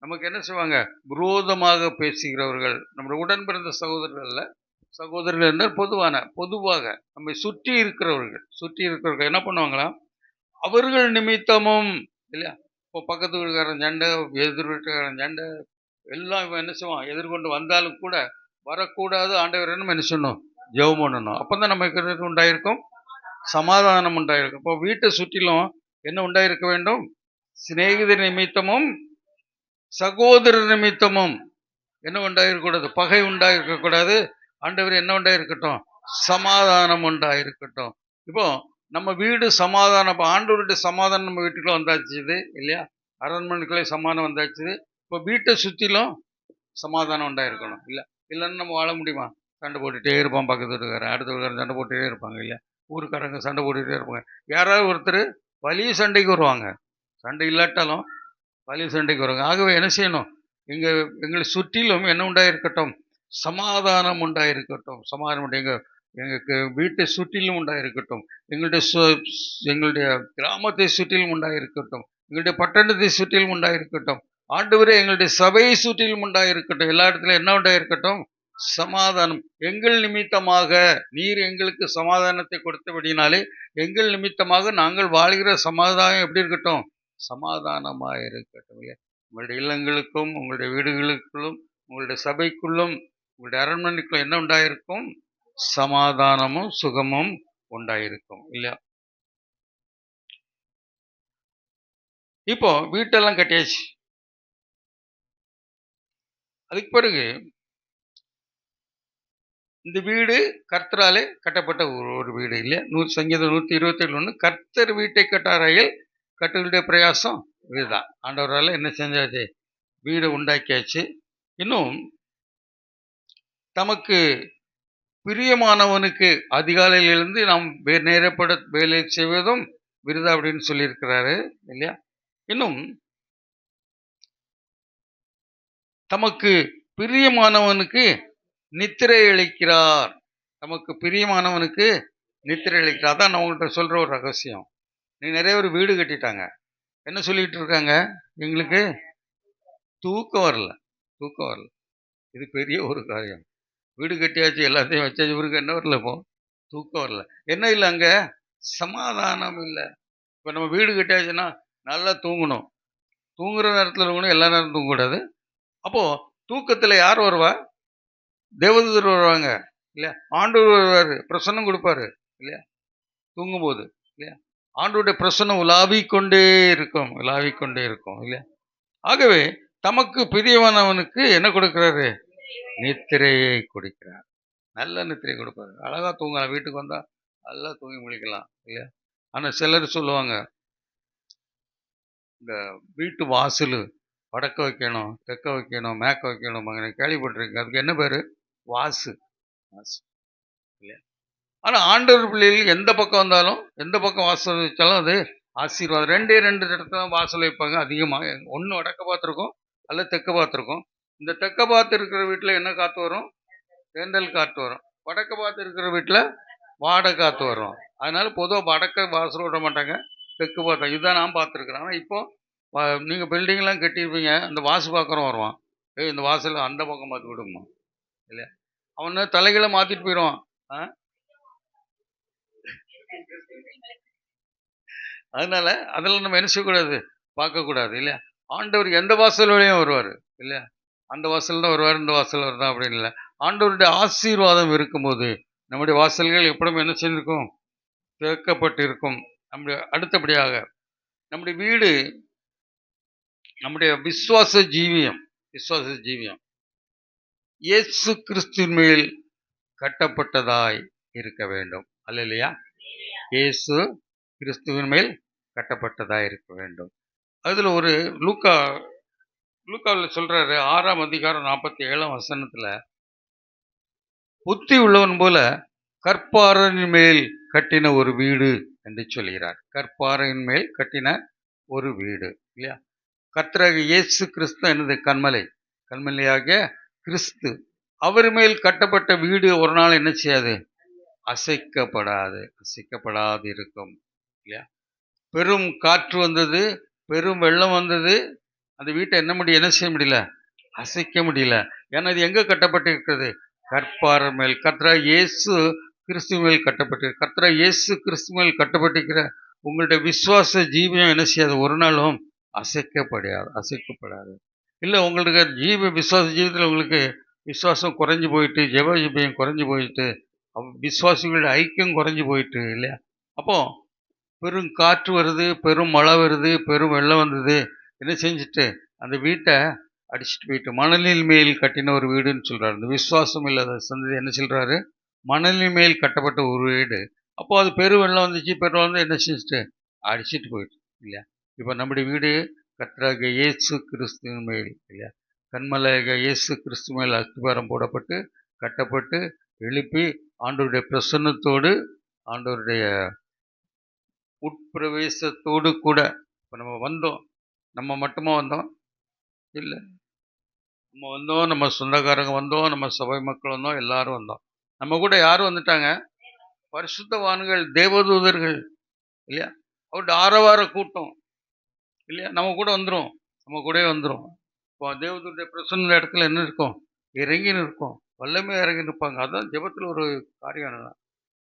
நமக்கு என்ன செய்வாங்க? விரோதமாக பேசுகிறவர்கள். நம்முடைய உடன் பிறந்த சகோதரர்கள் என்றால் பொதுவாக நம்மை சுற்றி இருக்கிறவர்கள் என்ன பண்ணுவாங்களாம்? அவர்கள் நிமித்தமும் இல்லையா? இப்போ பக்கத்து வீட்டுக்காரன் சண்டை, எதிர் வீட்டுக்காரன் சண்டை, எல்லாம் இவன் என்ன செய்வான்? எதிர்கொண்டு வந்தாலும் கூட வரக்கூடாது. ஆண்டவர் என்ன செய்யணும்? ஜெபம் பண்ணணும். அப்பதான் நமக்கு உண்டாயிருக்கும் சமாதானம் உண்டாயிருக்கும். இப்போ வீட்டை சுற்றிலும் என்ன உண்டாயிருக்க வேண்டும்? சிநேகிதர் நிமித்தமும் சகோதரர் நிமித்தமும் என்ன உண்டாயிருக்கக்கூடாது? பகை உண்டாயிருக்க கூடாது. ஆண்டவர் என்ன உண்டாயிருக்கட்டும்? சமாதானம் உண்டாயிருக்கட்டும். இப்போ நம்ம வீடு சமாதானம், இப்போ ஆண்டவருடைய சமாதானம் நம்ம வீட்டுக்குள்ள வந்தாச்சு இல்லையா? அரண்மனைக்குள்ளே சமாதானம் வந்தாச்சு. இப்போ வீட்டை சுற்றிலும் சமாதானம் உண்டாயிருக்கணும் இல்லை? இல்லைன்னு நம்ம வாழ முடியுமா? சண்டை போட்டுகிட்டே இருப்பான், பக்கத்து வீட்டுக்காரன் அடுத்த வீட்டுக்காரன் சண்டை போட்டுகிட்டே இருப்பாங்க இல்லையா? ஊருக்காரங்க சண்டை போட்டுகிட்டே இருப்பாங்க. யாராவது ஒருத்தர் வலிய சண்டைக்கு வருவாங்க. சண்டை இல்லாட்டாலும் வலிய சண்டைக்கு வருவாங்க. ஆகவே என்ன செய்யணும்? எங்களை சுற்றிலும் என்ன உண்டாயிருக்கட்டும்? சமாதானம் உண்டாயிருக்கட்டும். சமாதானம் எங்களுக்கு வீட்டை சுற்றிலும் உண்டாயிருக்கட்டும். எங்களுடைய கிராமத்தை சுற்றிலும் உண்டாயிருக்கட்டும். எங்களுடைய பட்டணத்தை சுற்றிலும் உண்டாயிருக்கட்டும். ஆண்டவரே எங்களுடைய சபையை சுற்றிலும் உண்டாயிருக்கட்டும். எல்லா இடத்துலையும் என்ன உண்டாயிருக்கட்டும்? சமாதானம். எங்கள் நிமித்தமாக நீர் எங்களுக்கு சமாதானத்தை கொடுத்தபடினாலே எங்கள் நிமித்தமாக நாங்கள் வாழ்கிற சமாதானம் எப்படி இருக்கட்டும்? சமாதானமாக இருக்கட்டும். உங்களுடைய இல்லங்களுக்கும் உங்களுடைய வீடுகளுக்குள்ளும் உங்களுடைய சபைக்குள்ளும் உங்களுடைய அரண்மனைக்குள்ளும் என்ன உண்டாயிருக்கும்? சமாதானமும் சுகமும் உண்டாயிருக்கும் இல்லையா? இப்போ வீட்டெல்லாம் கட்டியாச்சு. அதுக்கு பிறகு இந்த வீடு கர்த்தராலே கட்டப்பட்ட ஒரு வீடு இல்லையா? சங்கீதம் 127:1 கர்த்தர் வீட்டை கட்டாராயில் கட்டுகளுடைய பிரயாசம் இதுதான். ஆண்டவரால் என்ன செஞ்சாச்சு? வீடு உண்டாக்கியாச்சு. இன்னும் தமக்கு பிரியமானவனுக்கு அதிகாலையிலிருந்து நாம் நேரப்பட வேலை செய்வதும் விருதா அப்படின்னு சொல்லியிருக்கிறாரு இல்லையா? இன்னும் தமக்கு பிரியமானவனுக்கு நித்திரை அளிக்கிறார். நமக்கு பிரியமானவனுக்கு நித்திரை அளிக்கிறார். அதான் நான் உங்கள்கிட்ட சொல்ற ஒரு ரகசியம். நீ நிறைய பேர் வீடு கட்டிட்டாங்க, என்ன சொல்லிட்டு இருக்காங்க? எங்களுக்கு தூக்கம் வரல, தூக்கம் வரல. இது பெரிய ஒரு காரியம். வீடு கட்டியாச்சு, எல்லாத்தையும் வச்சாச்சு, இவருக்கு என்ன வரல? இப்போ தூக்கம் வரல. என்ன இல்லை? அங்கே சமாதானம் இல்லை. இப்போ நம்ம வீடு கட்டியாச்சுன்னா நல்லா தூங்கணும். தூங்குற நேரத்தில் தூங்கணும், எல்லா நேரம் தூங்கக்கூடாது. அப்போது தூக்கத்தில் யார் வருவா? தேவதூதர் வருவாங்க இல்லையா? ஆண்டவர் வருவார், பிரசன்னம் கொடுப்பாரு இல்லையா? தூங்கும்போது இல்லையா? ஆண்டவருடைய பிரசன்னம் உலாவிக்கொண்டே இருக்கும், உலாவிக்கொண்டே இருக்கும் இல்லையா? ஆகவே தமக்கு பிரியமானவனுக்கு என்ன கொடுக்கிறாரு? நித்திரையை கொடுக்கிறார். நல்ல நித்திரை கொடுப்பாரு. அழகா தூங்கலாம். வீட்டுக்கு வந்தா நல்லா தூங்கி முழிக்கலாம் இல்லையா? ஆனால் சிலர் சொல்லுவாங்க, இந்த வீட்டு வாசல் வடக்க வைக்கணும், தெற்க வைக்கணும், மேற்க வைக்கணும், கேள்விப்பட்டிருக்கேன். அதுக்கு என்ன பேரு? வாசு. வாசு இல்லையா? ஆனால் ஆண்டவர் பிள்ளைகள் எந்த பக்கம் வந்தாலும், எந்த பக்கம் வாசல் வச்சாலும் அது ஆசீர்வாதம். ரெண்டு இடத்துல தான் வாசல் வைப்பாங்க அதிகமாக. ஒன்று வடக்க பார்த்துருக்கோம், அல்ல தெற்க பார்த்துருக்கோம். இந்த தெற்க பார்த்து இருக்கிற வீட்டில் என்ன காற்று வரும்? தேண்டல் காற்று வரும். வடக்க பார்த்து இருக்கிற வீட்டில் வாடை காற்று வரும். அதனால பொதுவாக வடக்க வாசல் விட மாட்டாங்க, தெற்கு பார்த்தா. இதுதான் நான் பார்த்துருக்குறேன். ஆனால் இப்போ நீங்கள் பில்டிங்லாம் கட்டியிருப்பீங்க, அந்த வாசு பார்க்குறோம் வருவான், இந்த வாசல் அந்த பக்கம் பார்த்து விடுமா இல்லையா? அவனை தலைகளை மாற்றிட்டு போயிடுவான். அதனால அதெல்லாம் நம்ம என்ன செய்யக்கூடாது? பார்க்கக்கூடாது இல்லையா? ஆண்டவர் எந்த வாசல் வழியும் வருவார் இல்லையா? அந்த வாசல் தான் வருவார், இந்த வாசல் வருதான் அப்படின்னு இல்லை. ஆண்டவருடைய ஆசீர்வாதம் இருக்கும்போது நம்முடைய வாசல்கள் எப்படியும் என்ன செய்திருக்கும்? திறக்கப்பட்டிருக்கும். நம்முடைய அடுத்தபடியாக நம்முடைய வீடு நம்முடைய விசுவாச ஜீவியம், விசுவாச ஜீவியம் இயேசு கிறிஸ்துவின் மேல் கட்டப்பட்டதாய் இருக்க வேண்டும். அல்லேலூயா. இயேசு கிறிஸ்துவின் மேல் கட்டப்பட்டதாய் இருக்க வேண்டும். அதுல ஒரு லூக்காவில் சொல்றாரு, 6ஆம் அதிகாரம் 47ஆம் வசனத்துல, புத்தி உள்ளவன் போல கற்பாறையின் மேல் கட்டின ஒரு வீடு என்று சொல்கிறார். கற்பாறையின் மேல் கட்டின ஒரு வீடு இல்லையா? கர்த்தராகிய இயேசு கிறிஸ்து என்னது? கண்மலை, கண்மலையாகிய கிறிஸ்து. அவர் மேல் கட்டப்பட்ட வீடு ஒரு நாள் என்ன செய்யாது? அசைக்கப்படாது, அசைக்கப்படாது இருக்கும் இல்லையா? பெரும் காற்று வந்தது, பெரும் வெள்ளம் வந்தது, அந்த வீட்டை என்ன செய்ய முடியல? அசைக்க முடியல. ஏன்னா அது எங்க கட்டப்பட்டிருக்கிறது? கற்பாறை மேல். கர்த்தராகிய இயேசு கிறிஸ்து மேல் கட்டப்பட்டிருக்கு. கர்த்தராகிய இயேசு கிறிஸ்து மேல் கட்டப்பட்டிருக்கிற உங்களுடைய விசுவாச ஜீவியம் என்ன செய்யாது? ஒரு நாளும் அசைக்கப்படாது, அசைக்கப்படாது. இல்லை, உங்களுக்கு விசுவாச ஜீவியத்தில் உங்களுக்கு விசுவாசம் குறைஞ்சி போயிட்டு, ஜெப ஜீவியம் குறைஞ்சி போயிட்டு, விசுவாசிகளுடைய ஐக்கியம் குறைஞ்சி போயிட்டு இல்லையா? அப்போ பெரும் காற்று வருது, பெரும் மழை வருது, பெரும் வெள்ளம் வந்தது, என்ன செஞ்சுட்டு அந்த வீட்டை அடிச்சுட்டு போயிட்டு, மணலின் மேல் கட்டின ஒரு வீடுன்னு சொல்றாரு. இந்த விசுவாசம் இல்லாத சந்ததி என்ன சொல்றாரு? மணலின் மேல் கட்டப்பட்ட ஒரு வீடு. அப்போ அது பெருவெள்ளம் வந்துச்சு. பெருவெள்ளம் வந்து என்ன செஞ்சுட்டு அடிச்சிட்டு போயிடுச்சு இல்லையா? இப்போ நம்முடைய வீடு கர்த்தராகிய இயேசு கிறிஸ்துவின் மேல் இல்லையா? கன்மலையாக இயேசு கிறிஸ்து மேல் அஸ்திபாரம் போடப்பட்டு கட்டப்பட்டு எழுப்பி ஆண்டவருடைய பிரசன்னத்தோடு ஆண்டவருடைய உட்பிரவேசத்தோடு கூட இப்போ நம்ம வந்தோம். நம்ம மட்டுமா வந்தோம்? இல்லை. நம்ம வந்தோம், நம்ம சொந்தக்காரங்க வந்தோம், நம்ம சபை மக்கள் வந்தோம், எல்லாரும் வந்தோம். நம்ம கூட யாரும் வந்துட்டாங்க? பரிசுத்தவான்கள், தேவதூதர்கள் இல்லையா? அவருடைய ஆரவார கூட்டம் இல்லையா? நம்ம கூட வந்துடும். நம்ம கூடவே வந்துடும். இப்போ தேவதூருடைய பிரசன்ன இடத்துல என்ன இருக்கும்? இறங்கின்னு இருக்கும். வல்லமே இறங்கி இருப்பாங்க. அதுதான் ஜெபத்தில் ஒரு காரியம். என்னன்னா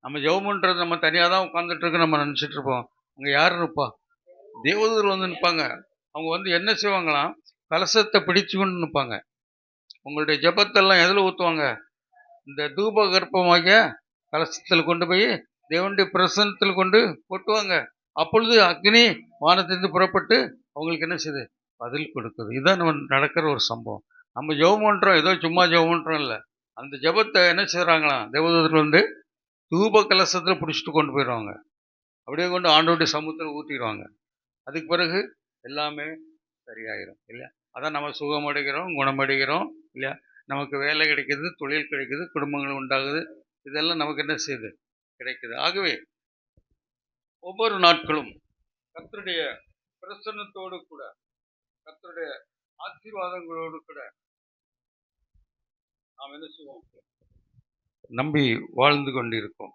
நம்ம ஜெபம் பண்ணுறது நம்ம தனியாக தான் உட்காந்துட்டு இருக்கு நம்ம நினச்சிட்டு இருப்போம். அங்கே யார் இருப்பா? தேவதூதர் வந்து நிற்பாங்க. அவங்க வந்து என்ன செய்வாங்களாம்? கலசத்தை பிடிச்சு கொண்டு நிற்பாங்க. உங்களுடைய ஜெபத்தெல்லாம் எதில் ஊற்றுவாங்க? இந்த தூப கர்ப்பமாகிய கலசத்தில் கொண்டு போய் தேவனுடைய பிரசன்னத்தில் கொண்டு கொட்டுவாங்க. அப்பொழுது அக்னி வானத்திலிருந்து புறப்பட்டு அவங்களுக்கு என்ன செய்யுது? பதில் கொடுக்குது. இதுதான் நம்ம நடக்கிற ஒரு சம்பவம். நம்ம ஜெபம் பண்ணுறோம், ஏதோ சும்மா ஜெபம் பண்ணுறோம் இல்லை. அந்த ஜெபத்தை என்ன செய்கிறாங்களாம்? தேவதூதர்கள் வந்து தூப கலசத்தில் பிடிச்சிட்டு கொண்டு போயிடுவாங்க. அப்படியே கொண்டு ஆண்டோடைய சமூகத்தில் ஊற்றிடுவாங்க. அதுக்கு பிறகு எல்லாமே சரியாயிரும் இல்லையா? அதான் நம்ம சுகமடைகிறோம், குணமடைகிறோம் இல்லையா? நமக்கு வேலை கிடைக்குது, தொழில் கிடைக்குது, குடும்பங்கள் உண்டாகுது. இதெல்லாம் நமக்கு என்ன செய்யுது? கிடைக்குது. ஆகவே ஒவ்வொரு நாட்களும் கர்த்தருடைய பிரசன்னத்தோடு கூட கர்த்தருடைய ஆசீர்வாதங்களோடு கூட நாம் என்ன செய்வோம்? நம்பி வாழ்ந்து கொண்டிருக்கோம்.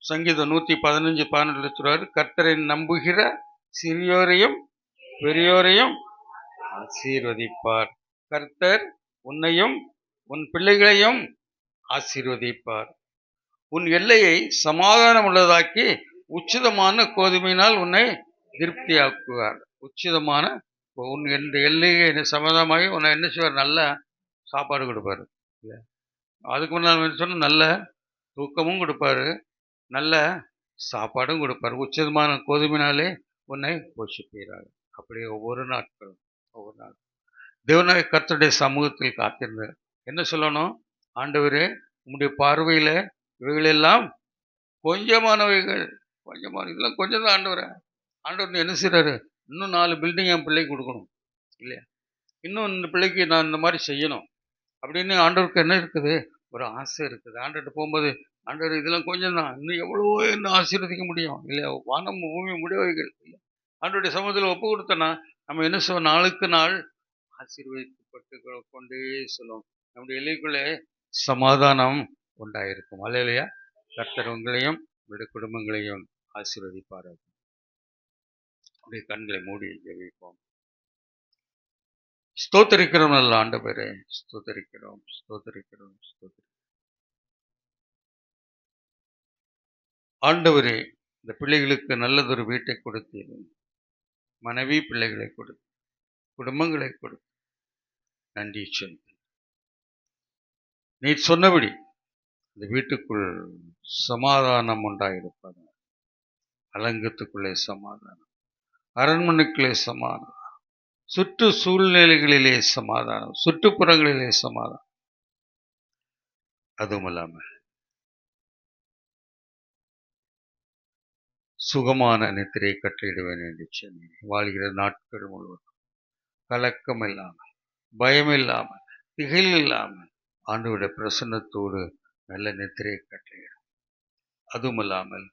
சங்கீதம் 115:12 சொல்றாரு, கர்த்தரை நம்புகிற சிறியோரையும் பெரியோரையும் ஆசீர்வதிப்பார். கர்த்தர் உன்னையும் உன் பிள்ளைகளையும் ஆசீர்வதிப்பார். உன் எல்லையை சமாதானம் உள்ளதாக்கி உச்சிதமான கோதுமையினால் உன்னை திருப்தியாக்குவார். உச்சிதமான உன் எந்த எல்லையை சமாதானமாகி உன்னை என்ன செய்வார்? நல்ல சாப்பாடு கொடுப்பாரு. அதுக்கு முன்னால் சொன்ன நல்ல தூக்கமும் கொடுப்பாரு, நல்ல சாப்பாடும் கொடுப்பார். உச்சிதமான கோதுமையினாலே உன்னை போஷிப்பீரார். அப்படியே ஒவ்வொரு நாட்களும் தேவனாய கர்த்தருடைய சமூகத்தில் காத்திருந்த என்ன சொல்லணும்? ஆண்டவரே, உங்களுடைய பார்வையில் இவைகளெல்லாம் கொஞ்சமானவைகள். இதெல்லாம் கொஞ்சம் தான் ஆண்டவரே. ஆண்டவர் என்ன செய்கிறாரு? இன்னும் 4 பில்டிங் என் பிள்ளைக்கு கொடுக்கணும் இல்லையா? இன்னும் இந்த பிள்ளைக்கு நான் இந்த மாதிரி செய்யணும் அப்படின்னு ஆண்டவருக்கு என்ன இருக்குது? ஒரு ஆசை இருக்குது. ஆண்டவர்கிட்ட போகும்போது, ஆண்டவர் இதெல்லாம் கொஞ்சம் தான், இன்னும் எவ்வளவோ இன்னும் ஆசீர்வதிக்க முடியும் இல்லையா? வானம் பூமி முடிவைகள் இல்லை. ஆண்டவருடைய சமூகத்தில் ஒப்பு கொடுத்தோன்னா நம்ம என்ன செய்வோம்? நாளுக்கு நாள் ஆசீர்வதிக்கப்பட்டு கொண்டே சொல்லுவோம். நம்முடைய எல்லைக்குள்ளே சமாதானம் உண்டாயிருக்கும். அல்லேலூயா. கர்த்தர் உங்களையும் உங்களுடைய குடும்பங்களையும் ஆசீர்வதிப்பார்கள். அப்படியே கண்களை மூடி ஜெபிப்போம். ஸ்தோத்தரிக்கிறோம் நல்ல ஆண்டவரே, ஸ்தோத்தரிக்கிறோம். ஆண்டவரே, இந்த பிள்ளைகளுக்கு நல்லதொரு வீட்டை கொடுத்தீர்கள். மனைவி பிள்ளைகளை கொடுத்து, குடும்பங்களை கொடுத்து நன்றி சொல்லி, நீ சொன்னபடி இந்த வீட்டுக்குள் சமாதானம் உண்டாயிருப்பது. அலங்கத்துக்குள்ளே சமாதானம், அரண்மனைக்குள்ளே சமாதானம், சுற்று சூழ்நிலைகளிலே சமாதானம், சுற்றுப்புறங்களிலே சமாதானம். அதுவும் இல்லாமல் சுகமான நித்திரை கட்டிடுவேன் என்று சொன்னேன். வாழ்கிற நாட்கள் முழுவதும் கலக்கம் இல்லாமல், பயம் இல்லாமல், திகில் இல்லாமல் ஆண்டவருடைய பிரசன்னத்தோடு நல்ல நித்திரை கட்டிடும். அதுவும் இல்லாமல்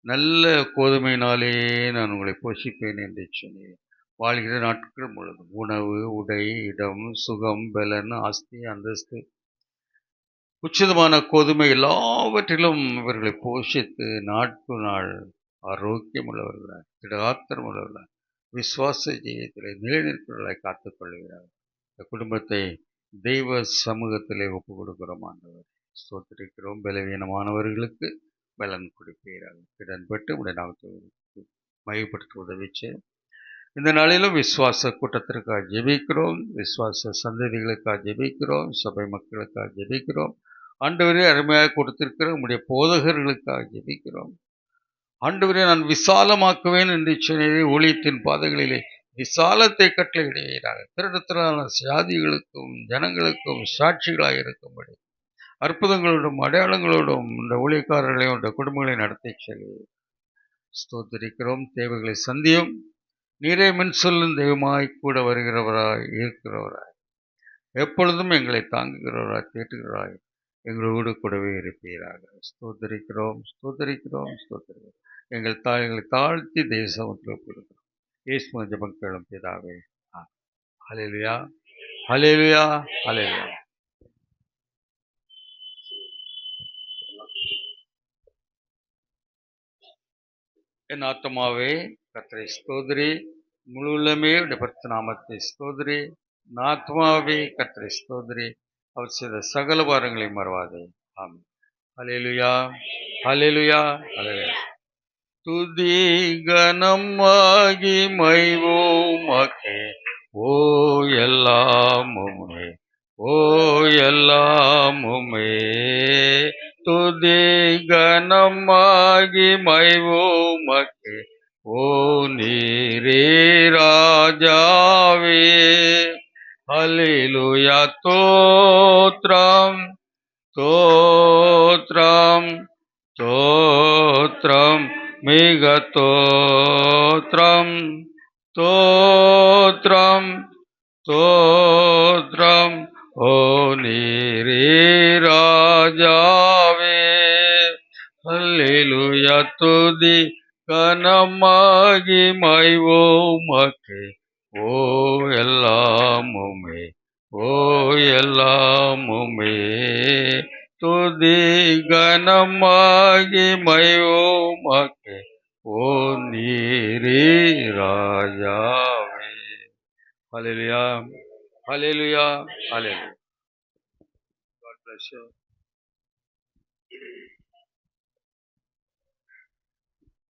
நல்ல கோதுமையினாலே நான் உங்களை போஷிப்பேன் என்று சொன்னேன். வாழ்கிற நாட்கள் முழுவதும் உணவு, உடை, இடம், சுகம், பலன், ஆஸ்தி, அந்தஸ்து, உச்சிதமான கோதுமை எல்லாவற்றிலும் இவர்களை போஷித்து நாட்கு நாள் ஆரோக்கியம் உள்ளவர்களாய், திடாத்திரம் உள்ளவர்களாய், விசுவாச ஜீவியத்திலே நிலைநிற்பவர்களாய் காத்துக்கொள்கிறார். இந்த குடும்பத்தை தெய்வ சமூகத்திலே ஒப்பு கொடுக்கிறோம். ஆண்டவர் ஸ்தோத்திரிக்கிறோம். பலவீனமானவர்களுக்கு பலன் கொடுப்பீராக. இடன்பட்டு உடைய நாமத்தை மையப்படுத்த உதவிச்சு இந்த நாளிலும் விசுவாச கூட்டத்திற்காக ஜெபிக்கிறோம். விசுவாச சந்ததிகளுக்காக ஜெபிக்கிறோம். சபை மக்களுக்காக ஜெபிக்கிறோம். ஆண்டவரே, அருமையாக கொடுத்திருக்கிற உங்களுடைய போதகர்களுக்காக ஜெபிக்கிறோம். ஆண்டவரே, நான் விசாலமாக்குவேன் என்று சொன்னீரே, ஊழியத்தின் பாதைகளிலே விசாலத்தை கட்டளையிடுவீராக. திருடத்திலான சாதிகளுக்கும் ஜனங்களுக்கும் சாட்சிகளாக இருக்கும்படி அற்புதங்களோடும் அடையாளங்களோடும் இந்த ஊழியக்காரர்களையும் இந்த குடும்பங்களை நடத்தி செல்வி. ஸ்தோத்திரிக்கிறோம். தேவைகளை சந்தியும். நீரே மின் சொல்லும் தெய்வமாய் கூட வருகிறவராய் இருக்கிறவராய் எப்பொழுதும் எங்களை தாங்குகிறவராய் தேற்றுகிறவராய் எங்களோடு கூடவே இருப்பீராக. ஸ்தோத்திரிக்கிறோம், ஸ்தோத்திரிக்கிறோம், ஸ்தோத்திரிக்கிறோம். எங்களை தாழ்த்தி தேசத்தில் கொடுக்கிறோம். இயேசுவின் ஜெபம் கேளும் பிதாவே. ஹல்லேலூயா, ஹல்லேலூயா, ஹல்லேலூயா. என் ஆத்மாவே கர்த்தரை ஸ்தோத்திரி, முழு உள்ளமே அவருடைய பரிசுத்த நாமத்தை ஸ்தோத்திரி. என் ஆத்மாவே கர்த்தரை ஸ்தோத்திரி, அவர் செய்த சகல வாரங்களை மறவாதே. ஆமென். ஹல்லேலூயா, ஹல்லேலூயா, ஹல்லேலூயா. துதி கனம் மகிமை உமக்கே, ஓ எல்லாமுமே, ஓ எல்லாமுமே. துதி கனம் மகிமை உமக்கே, ஓ நீரே ராஜாவே. ஹல்லேலூயா. தோத்ரம், தோத்ரம், தோத்ரம், மிக தோத்ரம், தோத்ரம், தோத்ரம், ஓ நீரே ராஜாவே. ஹல்லேலூயா. துதி கனம் மகிமை உமக்கே, ஓ எல்லாமுமே, ஓ எல்லாமுமே. துதி கனம் மகிமை உமக்கே, ஓ நீரே ராஜாவே. ஹல்லேலூயா, ஹல்லேலூயா, ஹல்லேலூயா. God bless you.